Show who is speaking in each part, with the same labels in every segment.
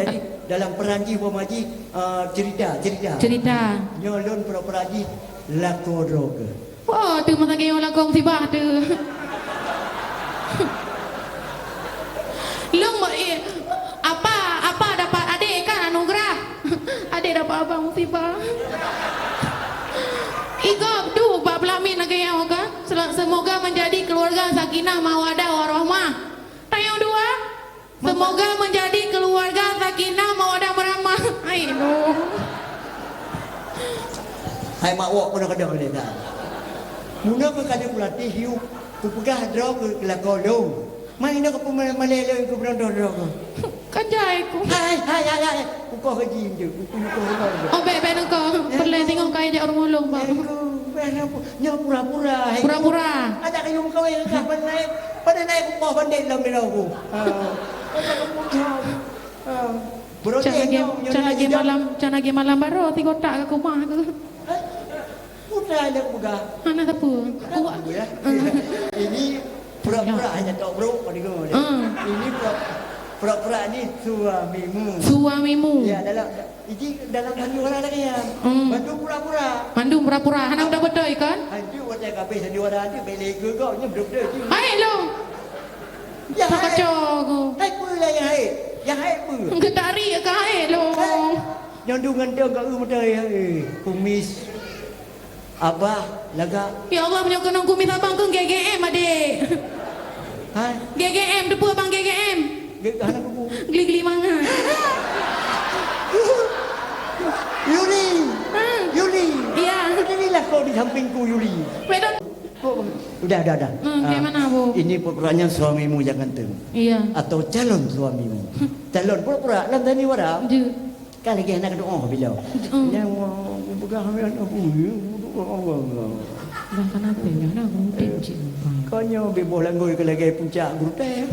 Speaker 1: Jadi dalam peranji pemaji cerita. Nyolon peranji lakodroga.
Speaker 2: Wah, tu masa gaya orang kong sibah tu. Long apa dapat adik kan anugerah. Adik dapat abang musibah. Igop tu bab pelamin nak gaya kan. Semoga menjadi keluarga sakinah mawadah warahmah. Tayang dua. Semoga menjadi keluarga sakinah mawadah warahmah. Ai no.
Speaker 1: Hai mak wak pun kadang dia tak. Muna ke kadang pelatih hiu ku pegah draw ke lakodong. Mai nak ke malele ku pernah draw.
Speaker 2: Kan jai ku.
Speaker 1: Hai. Ku kau haji je. Ku kau.
Speaker 2: Oh be nak kau. Perlu tengok kaya je orang mulung bang.
Speaker 1: Nyo pura-pura.
Speaker 2: Pura-pura.
Speaker 1: Ada kayu kau yang kapan naik. Pada naik ku kau bandel dalam dia aku.
Speaker 2: Cana lagi malam baru tiga tak ke rumah ke.
Speaker 1: Putra ada buka.
Speaker 2: Anak apa? Kuat.
Speaker 1: Ini pura-pura hanya tok bro pada kau. Ini pura-pura ni suamimu. Ya dalam Bandung orang lagi ya. Bandung pura-pura.
Speaker 2: Bandung pura-pura. Anak udah betul kan?
Speaker 1: Anju buat saya kabeh sediwara ni belega kau nya betul je.
Speaker 2: Hai lo. Ya kacau aku.
Speaker 1: Hai pun lah yang hai. Yang hai pun.
Speaker 2: Ketari ke hai lo.
Speaker 1: Yang dungan dia kat rumah dia. Kumis. Abah laga.
Speaker 2: Ya Allah punya kena kumis abang ke GGM adik.
Speaker 1: Hai.
Speaker 2: GGM depu abang GGM.
Speaker 1: Anak aku.
Speaker 2: Geli-geli mangan.
Speaker 1: Yuli.
Speaker 2: Iya.
Speaker 1: Inilah kau di sampingku Yuli.
Speaker 2: Wedon.
Speaker 1: Udah.
Speaker 2: Kayak mana bu?
Speaker 1: Ini pura-puranya suamimu jangan teng.
Speaker 2: Iya.
Speaker 1: Atau calon suamimu. Calon pura-pura dalam tani wara. Kali lagi anak doa bila. Yang mau pegang anak aku.
Speaker 2: Bang kenapa ya? Nak mungkin cik.
Speaker 1: Kau nyo bebo langgoi ke lagi puncak guru teh.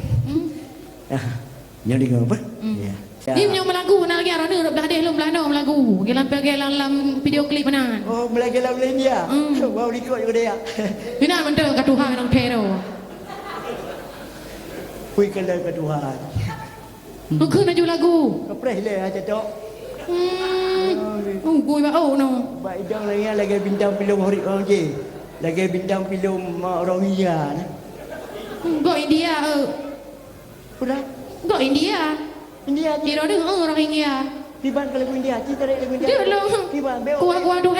Speaker 1: Nyo dengar apa? Ya.
Speaker 2: Dia punya melagu nak lagi arana nak belah deh belum belah melagu. Gelam video klip mana?
Speaker 1: Oh, melagi lagu lain dia. Wow, ikut juga dia.
Speaker 2: Bina mentang kat Tuhan nang tero.
Speaker 1: Kui kala ke Tuhan.
Speaker 2: Aku nak jual lagu.
Speaker 1: Kepreh le aja tok.
Speaker 2: Kui ba oh no.
Speaker 1: Ba idang lagi bintang filem hari je. Lagi bintang filem Rohingya.
Speaker 2: Go India.
Speaker 1: Sudah.
Speaker 2: Go India.
Speaker 1: India
Speaker 2: Dia ada orang India.
Speaker 1: Tiban kalau India, kita ada India.
Speaker 2: Dia lo.
Speaker 1: Tiban beo.
Speaker 2: Kuah tu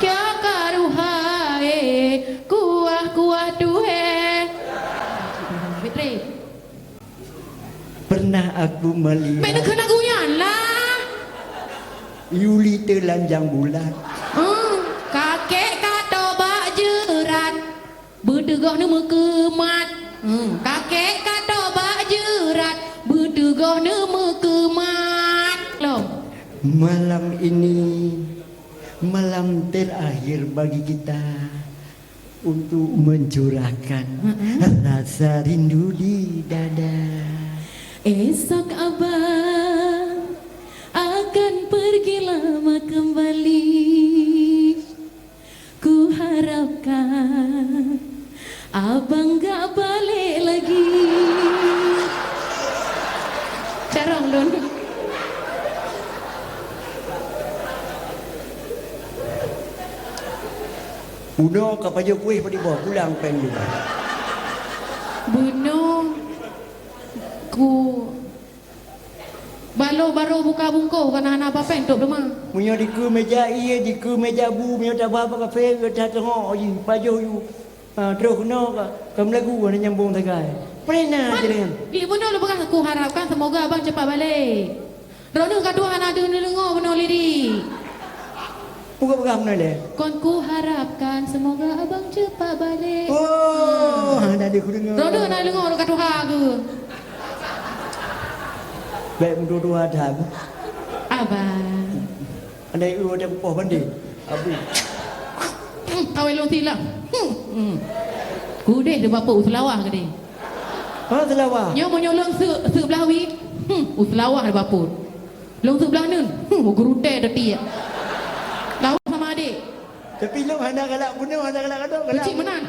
Speaker 2: Kya karu hai. Kuah tu Fitri.
Speaker 1: Pernah aku melihat.
Speaker 2: Mana kena lagunya lah.
Speaker 1: Yuli telanjang bulat.
Speaker 2: Kakek kata bak jerat. Berdegah ni mekemat. Kakek kata bak jerat. Berdegah ni mekemat. Loh.
Speaker 1: Malam ini malam terakhir bagi kita untuk mencurahkan rasa rindu di dada.
Speaker 2: Esok abang akan pergi lama kembali. Ku harapkan abang gak balik lagi. Carong don.
Speaker 1: Uno kapajo kuih pada bawah pulang pengen.
Speaker 2: Buno ku balo baru buka bungkau kana anak apa pentok rumah.
Speaker 1: Munyo di ku meja iya di ku meja bu munyo tak apa kafe ke tak tengok ji pajo yu. Terus no kam lagu ana nyambung tagai. Pernah jenengan.
Speaker 2: Di buno lu bekas aku harapkan semoga abang cepat balik. Rono kadua anak tu dengar benar lidi.
Speaker 1: Buka mana le?
Speaker 2: Kon ku harapkan semoga abang cepat balik.
Speaker 1: Oh, ada ku dengar.
Speaker 2: Rono nak dengar kat Tuhan ke?
Speaker 1: Baik dua-dua ada.
Speaker 2: Abang.
Speaker 1: Ada iu ada poh bandi. Abu.
Speaker 2: Awal long tilap. Ku deh de bapa uslawah ke deh.
Speaker 1: Ha selawah.
Speaker 2: Nyo menyolong sebelah wi. Uslawah de bapa. Long sebelah nun. Guru teh deti. Lawan sama adik.
Speaker 1: Tapi lu hendak galak bunuh, hendak galak kadang.
Speaker 2: Kecil menan.